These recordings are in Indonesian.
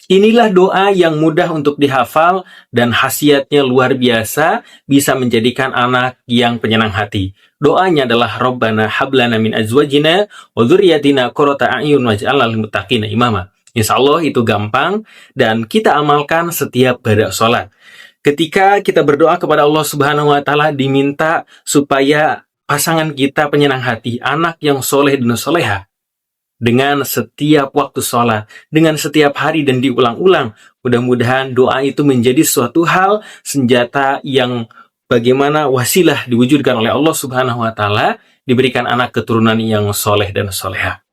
Inilah doa yang mudah untuk dihafal dan khasiatnya luar biasa, bisa menjadikan anak yang penyayang hati. Doanya adalah Rabbana hablana min azwajina wa dzurriyyatina qurrata a'yun waj'alna lil muttaqina imama. Insya Allah itu gampang dan kita amalkan setiap pada sholat. Ketika kita berdoa kepada Allah Subhanahu wa Ta'ala, diminta supaya pasangan kita penyayang hati, anak yang soleh dan soleha, dengan setiap waktu sholat, dengan setiap hari dan diulang-ulang. Mudah-mudahan doa itu menjadi suatu hal, senjata yang bagaimana wasilah diwujudkan oleh Allah Subhanahu wa Ta'ala, diberikan anak keturunan yang soleh dan soleha.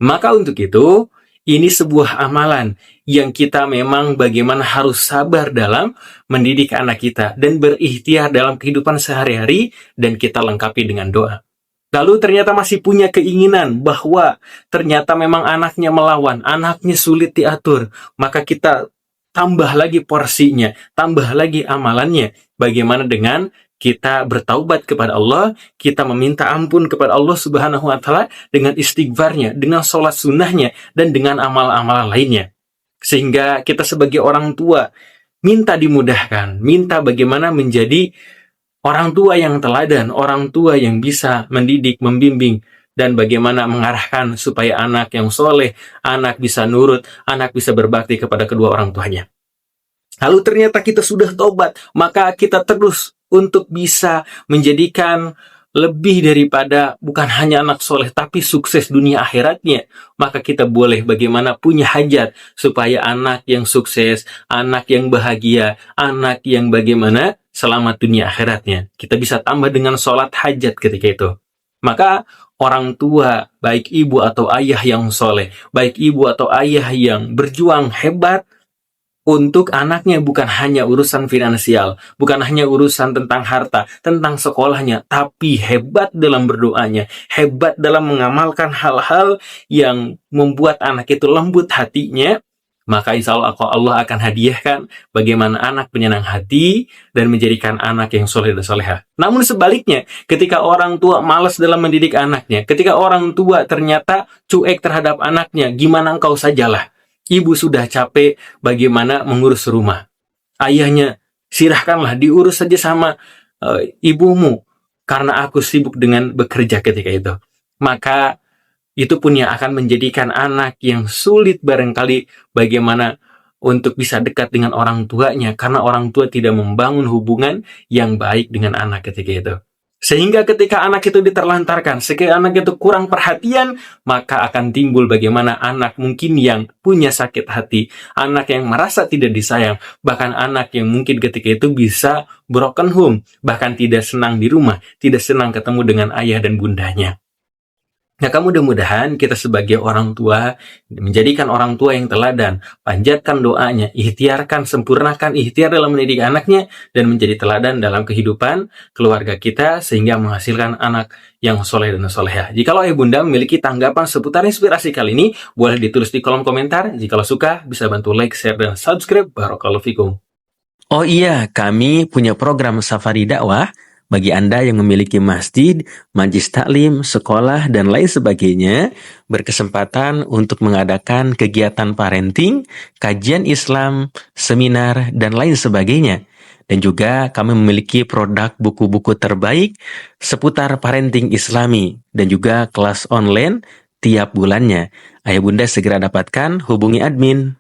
Maka untuk itu, ini sebuah amalan yang kita memang bagaimana harus sabar dalam mendidik anak kita dan berikhtiar dalam kehidupan sehari-hari, dan kita lengkapi dengan doa. Lalu ternyata masih punya keinginan bahwa ternyata memang anaknya melawan, anaknya sulit diatur, maka kita tambah lagi porsinya, tambah lagi amalannya. Bagaimana dengan kita bertaubat kepada Allah, kita meminta ampun kepada Allah Subhanahu wa Ta'ala dengan istighfarnya, dengan sholat sunnahnya, dan dengan amal-amalan lainnya. Sehingga kita sebagai orang tua minta dimudahkan, minta bagaimana menjadi orang tua yang teladan, orang tua yang bisa mendidik, membimbing, dan bagaimana mengarahkan supaya anak yang soleh, anak bisa nurut, anak bisa berbakti kepada kedua orang tuanya. Lalu ternyata kita sudah tobat, maka kita terus untuk bisa menjadikan lebih daripada bukan hanya anak soleh, tapi sukses dunia akhiratnya. Maka kita boleh bagaimana punya hajat supaya anak yang sukses, anak yang bahagia, anak yang bagaimana selamat dunia akhiratnya. Kita bisa tambah dengan sholat hajat ketika itu. Maka orang tua, baik ibu atau ayah yang soleh, baik ibu atau ayah yang berjuang hebat untuk anaknya, bukan hanya urusan finansial, bukan hanya urusan tentang harta, tentang sekolahnya, tapi hebat dalam berdoanya, hebat dalam mengamalkan hal-hal yang membuat anak itu lembut hatinya, maka insya Allah akan hadiahkan bagaimana anak penyayang hati dan menjadikan anak yang soleh dan soleha. Namun sebaliknya, ketika orang tua malas dalam mendidik anaknya, ketika orang tua ternyata cuek terhadap anaknya, gimana engkau sajalah. Ibu sudah capek bagaimana mengurus rumah. Ayahnya, silahkanlah diurus saja sama ibumu, karena aku sibuk dengan bekerja ketika itu. Maka itu pun yang akan menjadikan anak yang sulit barangkali bagaimana untuk bisa dekat dengan orang tuanya, karena orang tua tidak membangun hubungan yang baik dengan anak ketika itu. Sehingga ketika anak itu diterlantarkan, ketika anak itu kurang perhatian, maka akan timbul bagaimana anak mungkin yang punya sakit hati, anak yang merasa tidak disayang, bahkan anak yang mungkin ketika itu bisa broken home, bahkan tidak senang di rumah, tidak senang ketemu dengan ayah dan bundanya. Nah, mudah-mudahan kita sebagai orang tua menjadikan orang tua yang teladan, panjatkan doanya, ikhtiarkan, sempurnakan ikhtiar dalam mendidik anaknya, dan menjadi teladan dalam kehidupan keluarga kita sehingga menghasilkan anak yang soleh dan soleha. Jikalau ayah bunda memiliki tanggapan seputar inspirasi kali ini, boleh ditulis di kolom komentar. Jikalau suka, bisa bantu like, share, dan subscribe. Barakallahu fikum. Oh iya, kami punya program Safari Dakwah. Bagi Anda yang memiliki masjid, majlis taklim, sekolah, dan lain sebagainya, berkesempatan untuk mengadakan kegiatan parenting, kajian Islam, seminar, dan lain sebagainya. Dan juga kami memiliki produk buku-buku terbaik seputar parenting Islami, dan juga kelas online tiap bulannya. Ayah bunda segera dapatkan, hubungi admin.